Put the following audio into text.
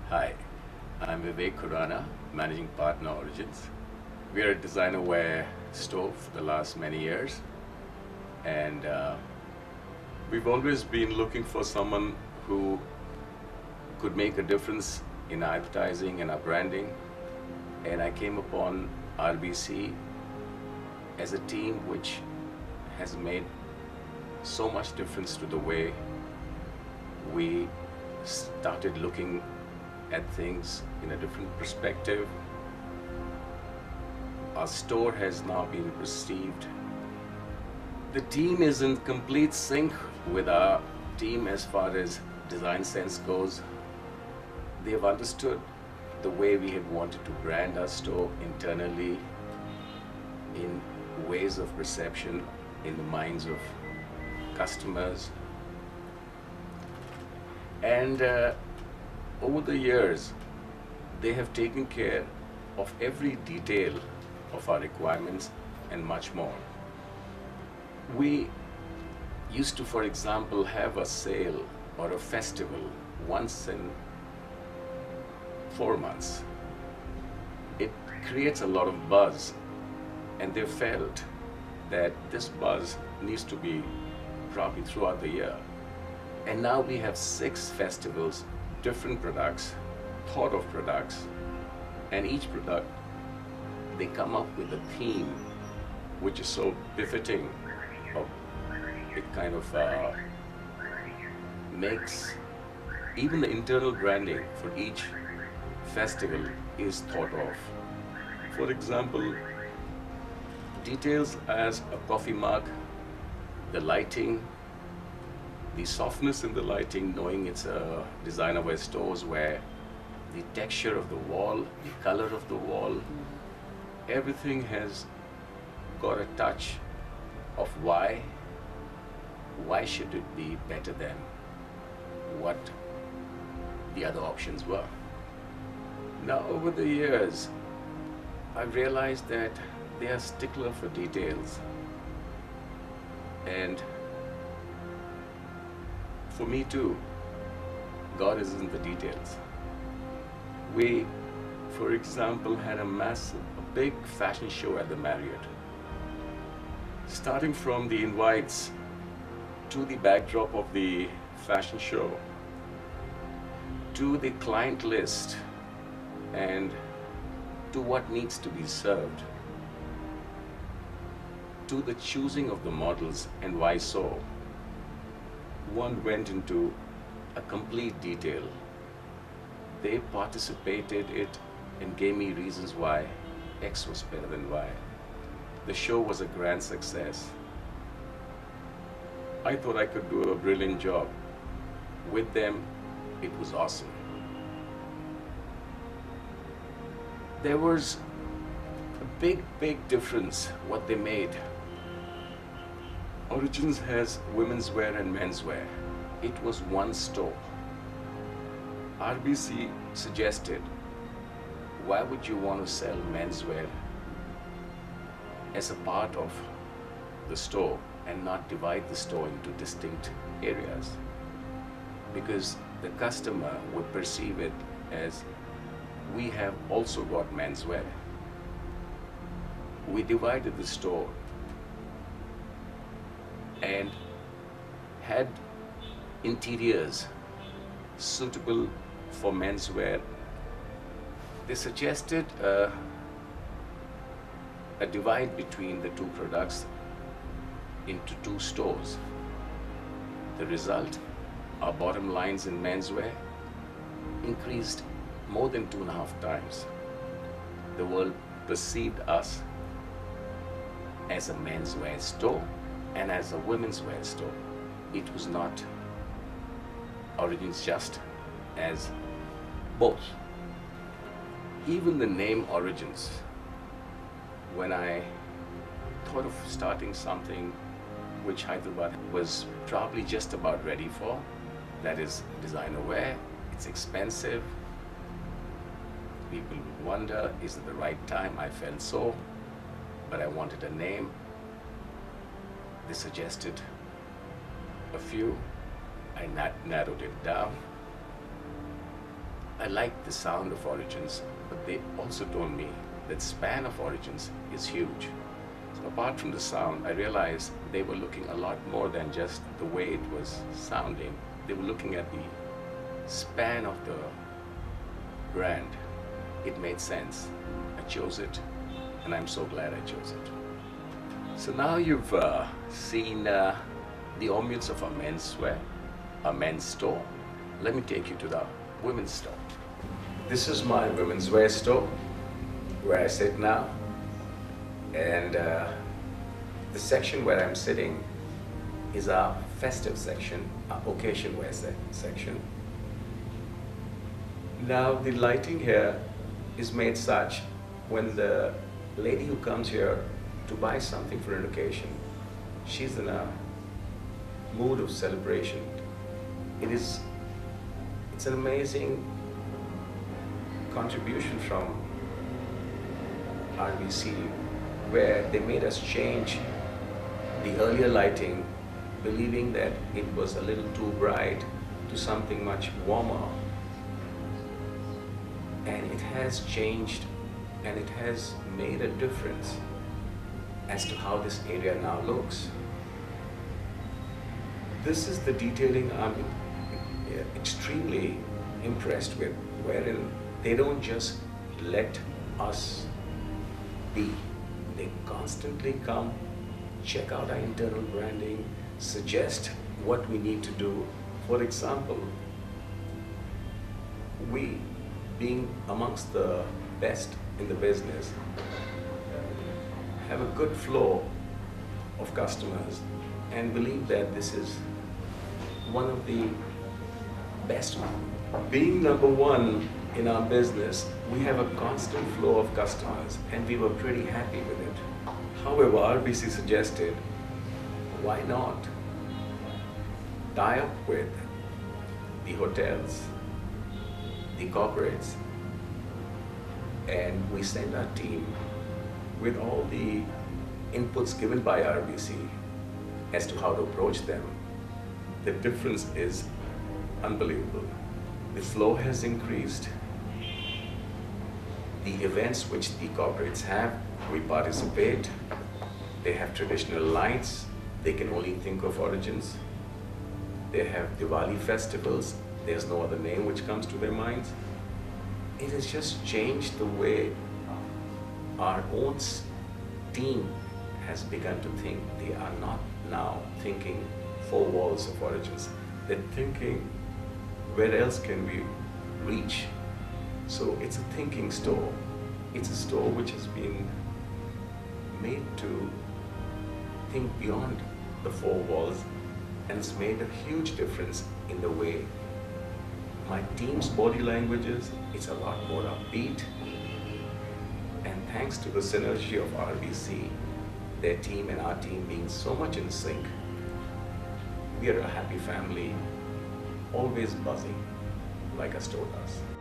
Hi, I'm Khurana, Managing Partner Origins. We are a designer wear store for the last many years, and we've always been looking for someone who could make a difference in our advertising and our branding. And I came upon RBC as a team which has made so much difference to the way we started looking at things in a different perspective. Our store has now been perceived. The team is in complete sync with our team as far as design sense goes. They've understood the way we had wanted to brand our store internally, in ways of perception in the minds of customers. And over the years, they have taken care of every detail of our requirements and much more. We used to, for example, have a sale or a festival once in 4 months. It creates a lot of buzz, and they felt that this buzz needs to be probably throughout the year. And now we have 6 festivals, different products, thought of products, and each product, they come up with a theme which is so befitting of it. Kind of makes even the internal branding for each festival is thought of. For example, details as a coffee mug, the lighting, the softness in the lighting, knowing it's a designer wear stores where the texture of the wall, the color of the wall, everything has got a touch of why should it be better than what the other options were. Now over the years, I've realized that they are stickler for details, and for me too, God is in the details. We, for example, had a big fashion show at the Marriott. Starting from the invites to the backdrop of the fashion show, to the client list, and to what needs to be served, to the choosing of the models and why so. One went into a complete detail. They participated it and gave me reasons why X was better than Y. The show was a grand success. I thought I could do a brilliant job. With them, it was awesome. There was a big difference what they made. Origins has women's wear and men's wear. It was one store. RBC suggested, why would you want to sell menswear as a part of the store and not divide the store into distinct areas? Because the customer would perceive it as, we have also got menswear. We divided the store and had interiors suitable for menswear. They suggested a divide between the 2 products into 2 stores. The result, our bottom lines in menswear increased more than 2.5 times. The world perceived us as a menswear store and as a women's wear store. It was not Origins just as both. Even the name Origins, when I thought of starting something which Hyderabad was probably just about ready for, that is designer wear, it's expensive, people would wonder, is it the right time? I felt so, but I wanted a name. They suggested a few. I narrowed it down. I liked the sound of Origins, but they also told me that span of Origins is huge. So apart from the sound, I realized they were looking a lot more than just the way it was sounding. They were looking at the span of the brand. It made sense. I chose it, and I'm so glad I chose it. So now you've seen the ambience of a menswear, a men's store. Let me take you to the women's store. This is my women's wear store, where I sit now. And the section where I'm sitting is our festive section, our occasion wear section. Now the lighting here is made such when the lady who comes here to buy something for an occasion, she's in a mood of celebration. It's an amazing contribution from RBC, where they made us change the earlier lighting, believing that it was a little too bright, to something much warmer. And it has changed, and it has made a difference as to how this area now looks. This is the detailing I'm extremely impressed with, wherein they don't just let us be. They constantly come, check out our internal branding, suggest what we need to do. For example, we, being amongst the best in the business, have a good flow of customers and believe that this is one of the best. Being number one in our business, we have a constant flow of customers, and we were pretty happy with it. However, RBC suggested, why not tie up with the hotels, the corporates, and we send our team with all the inputs given by RBC as to how to approach them. The difference is unbelievable. The flow has increased. The events which the corporates have, we participate. They have traditional lights. They can only think of Origins. They have Diwali festivals. There's no other name which comes to their minds. It has just changed the way our own team has begun to think. They are not now thinking four walls of Origins. They're thinking, where else can we reach? So it's a thinking store. It's a store which has been made to think beyond the four walls, and it's made a huge difference in the way my team's body language is. It's a lot more upbeat, and thanks to the synergy of RBC, their team and our team being so much in sync, we are a happy family, always buzzing like a store does.